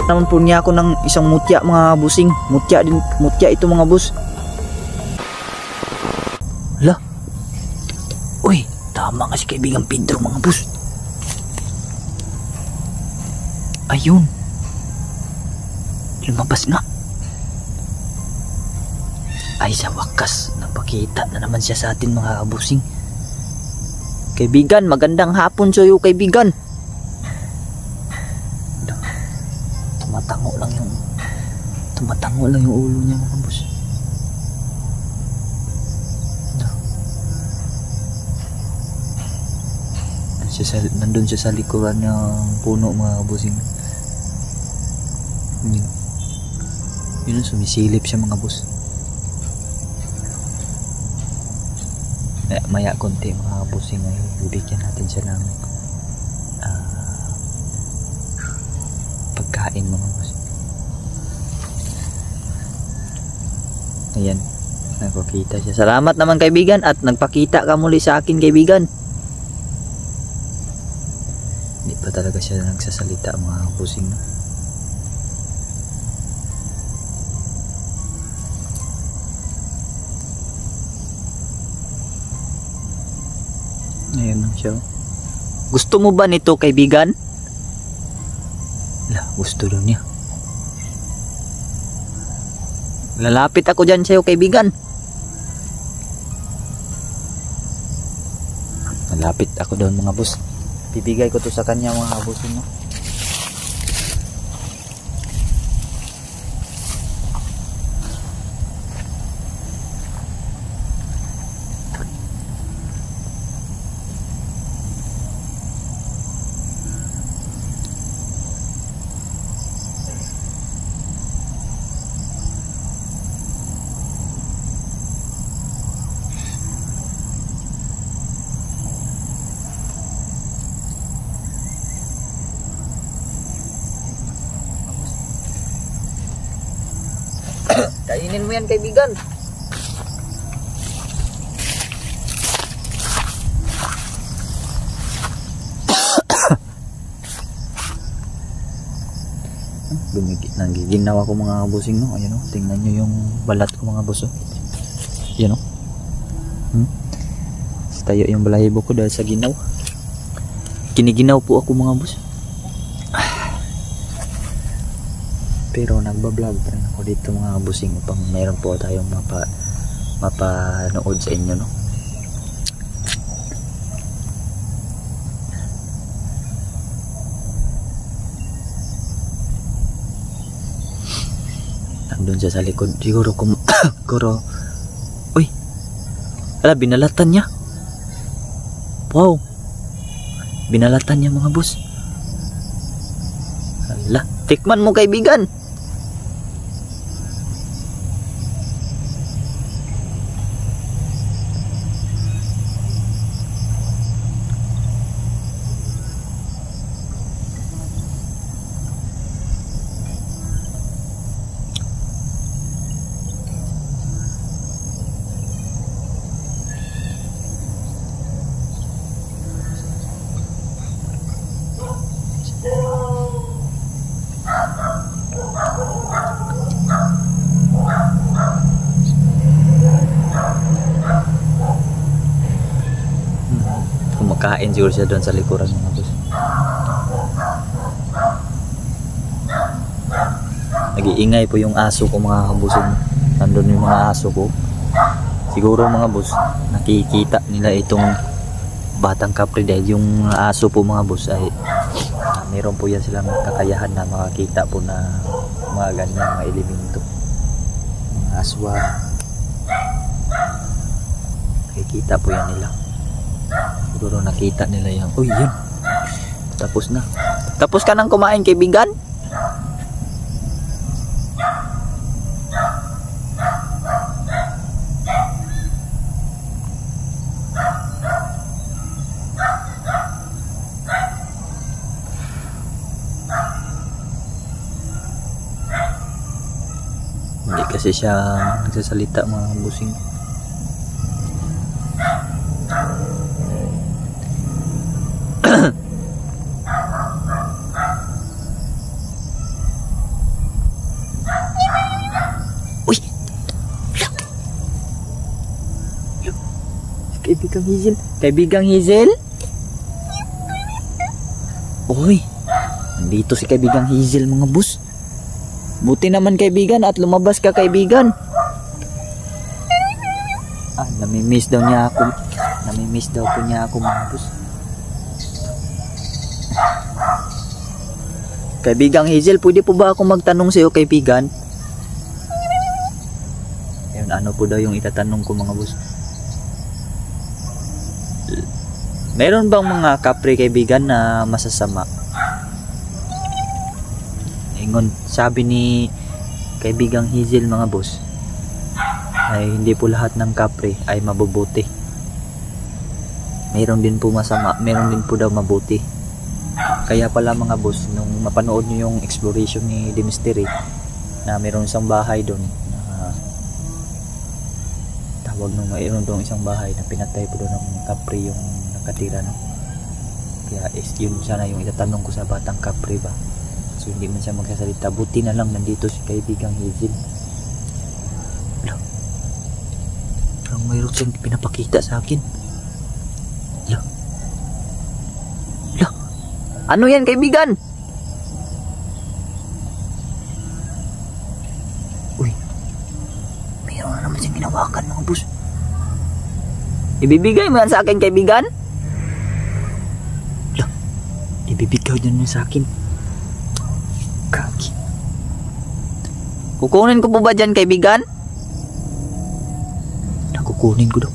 naman po niya ako ng isang mutya mga busing. Mutya ito mga bus. Hala. Uy, tama nga si kaibigang Pedro mga bus. Ayun. Lumabas nga. Ay sa wakas, napakita na naman siya sa atin mga kabusing. Kaibigan, magandang hapon sa iyo kaibigan. Tumatango lang yung ulo niya mga bus. Nandun siya sa likuran ng puno mga busing. Yun, sumisilip siya mga bus. Maya konti mga busing ay bibigyan natin siya ng pagkain mga bus. Ayan, nakakita siya. Salamat naman kaibigan at nagpakita ka muli sa akin kaibigan. Hindi pa talaga siya nagsasalita mga busing. Ayan lang siya. Gusto mo ba nito kaibigan? Gusto daw niya. Lalapit ako dyan sa'yo kaibigan. Lalapit ako doon mga boss. Bibigay ko to sa kanya mga boss. Kainin mo yan kaibigan. Nanggiginaw ako mga busing no. Ayan o, tingnan nyo yung balat ko mga buso. Ayan o. Tayo yung balahibo ko dahil sa ginaw. Kiniginaw po ako mga bus. Pero nagbablog pa rin ako dito mga busing upang mayroon po tayong mapanood sa inyo no. Nandun siya sa likod. Siguro uy, ala binalatan niya. Wow, binalatan niya mga bus. Ala, tikman mo kaibigan. Kumakain siguro siya doon sa likuran mga boss. Nag-iingay po yung aso ko mga kabusing. Nandun yung mga aso ko. Siguro mga boss, nakikita nila itong batang kapre dahil yung aso po mga boss ay meron po yan silang kakayahan na makakita po na mga ganyan mga elemento, mga aswa. Nakikita po yan nila. Siguro nakita nila yan. Uy, yun. Tapos na. Tapos ka nang kumain kaibigan? Hindi kasi siya nagsasalita mga busing. kaibigang Hazel. Kaibigang Hazel? Uy, nandito si kaibigang Hazel mga boss. Buti naman kaibigan at lumabas ka kaibigan. Namimiss daw niya ako. Namimiss daw po niya ako mga boss. Kaibigang Hazel, pwede po ba ako magtanong sa iyo kaibigan? Ayun, ano po daw yung itatanong ko mga boss? Meron bang mga kapre kaibigan na masasama? Ingon, sabi ni kaibigang Hazel mga boss, ay hindi po lahat ng kapre ay mabubuti. Meron din po masama, meron din po daw mabuti. Kaya pala mga boss, nung mapanood nyo yung exploration ni The Mystery, na meron isang bahay doon, tawag nung mayroon doon isang bahay na pinatay po doon ng kapre yung nakatira, no? Kaya yun sana yung itatanong ko sa batang kapre ba. So hindi man siya magsasalita. Buti na lang nandito si kaibigang Hazel. Parang mayroon siyang pinapakita sa akin. Ano yan kaibigan? Uy, mayroon na naman siyang ginawakan mga boss. Ibibigay mo yan sa akin kaibigan? Ibibigay din mo sa akin. Kaki. Kukunin ko po ba dyan kaibigan? Kukunin ko daw.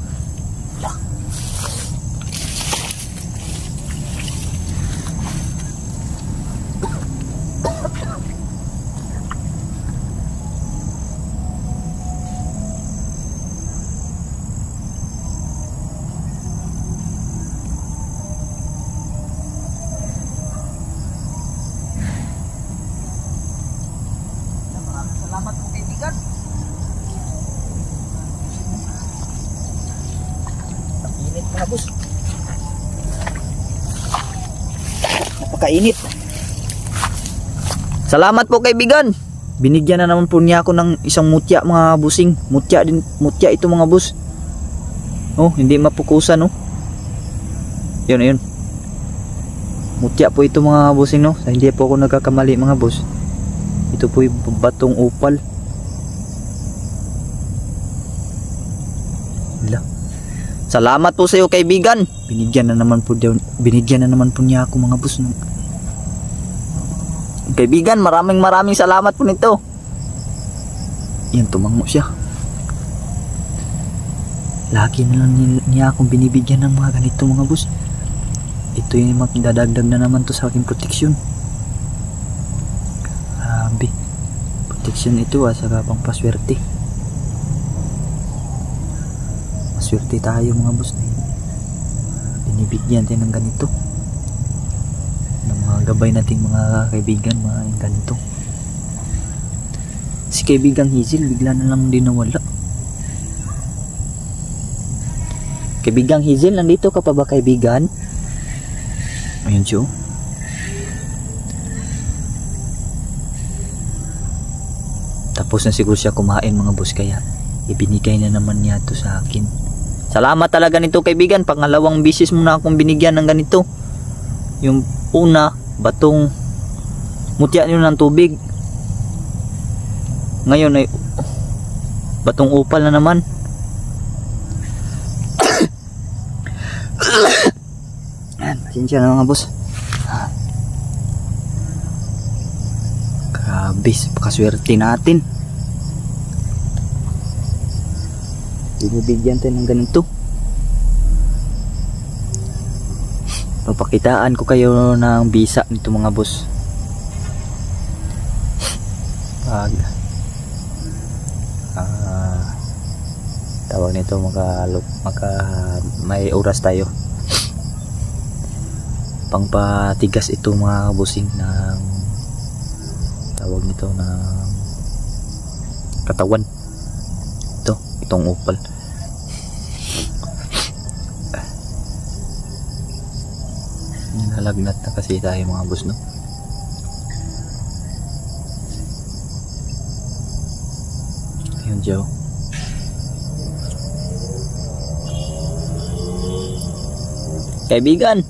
Salamat po kaibigan. Init mga boss. Napakainit. Salamat po kaibigan. Binigyan na naman po niya ako ng isang mutya mga busing. Mutya ito mga boss. Oh, hindi mapukusan, no. Yun. Mutya po ito mga busing, no. Hindi po ako nagkakamali mga boss. Ito po yung batong upal. Salamat po sa iyo kaibigan. Binigyan na naman po niya ako mga boss. Kaibigan, maraming salamat po nito. Yan, tumango siya. Lagi na lang niya akong binibigyan ng mga ganito mga boss. Ito yung magdadagdag na naman to sa aking proteksyon. Grabe. Proteksyon ito saka pang paswerte. Maswerte tayo mga boss. Binibigyan tayo ng ganito. Ng mga gabay nating mga kaibigan, mga ganito. Si kaibigang Hazel bigla na lang din nawala. Kaibigang Hazel, nandito ka pa ba kaibigan? Ayun siya. Tapos na siguro siya kumain mga boss, kaya ibinigay na naman niya to sa akin. Salamat talaga nito kaibigan. Pangalawang bisis mo na akong binigyan ng ganito. Yung una, batong mutya nyo ng tubig. Ngayon ay batong upal na naman. Pasensya na mga boss. Grabe, pakaswerte natin. Binibigyan tayo ng ganito. Papakitaan ko kayo ng bisa nito mga boss. Pag tawag nito may oras tayo. Pangpatigas ito mga busing ng tawag nito ng katawan. Itong upal. Nalagnat na kasi tayo mga boss, no. Ayun, Joe. Kaibigan.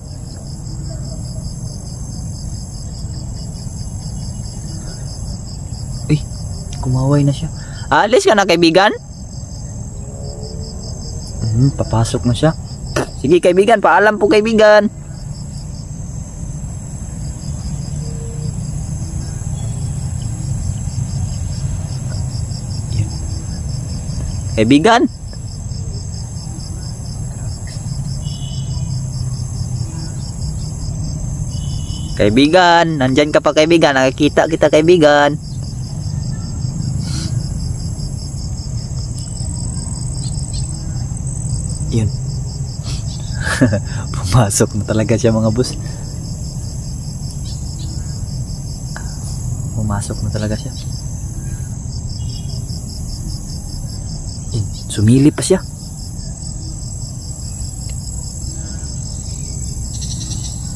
Uy, kumaway na siya. Alis ka na, kaibigan? Papasok na siya. Sige, kaibigan, paalam po, kaibigan. Kaibigan. Kaibigan, nandyan ka pa, kaibigan. Nakikita kita, kaibigan. Yun. Pumasok na talaga siya, mga boss. Pumasok na talaga siya. Yun. Sumili pa siya.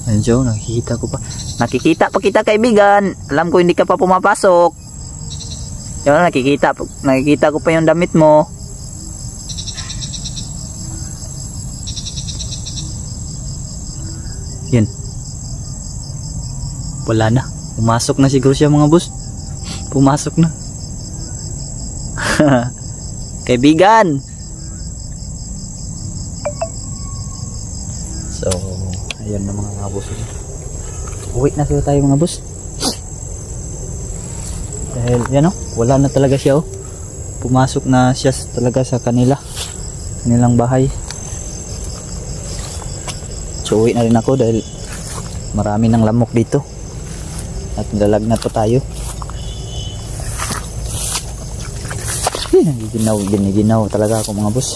Ayun siya, nakikita ko pa. Nakikita pa kita, kaibigan. Alam ko hindi ka pa pumapasok. Yun, nakikita ko pa yung damit mo. Yan. Wala na. Pumasok na siguro siya, mga boss. Pumasok na. Kaibigan. So, ayan na mga boss. Uwi na sila tayo, mga boss. Dahil yan, wala na talaga siya. Pumasok na siya talaga sa kanilang bahay. So uwi na rin ako dahil marami ng lamok dito at nilalagnat pa tayo. Giniginaw talaga ako, mga boss.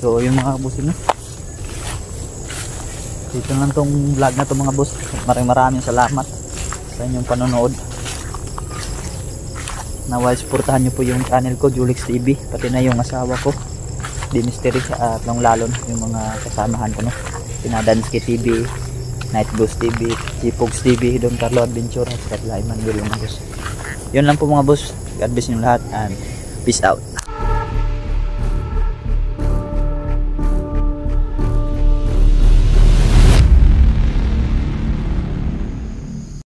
So yung mga boss na dito lang tong vlog na to, mga boss. Maraming salamat sa inyong panonood. Naway suportahan nyo po yung channel ko, Julix TV, pati na yung asawa ko, Dimistery, at lalo yung mga kasamahan ko, Pinadanski TV, Night Ghost TV, Chipogs TV, Don Carlo Adventure, at Katla Emmanuel, mga boss. Yun lang po, mga boss. God bless nyo lahat and peace out.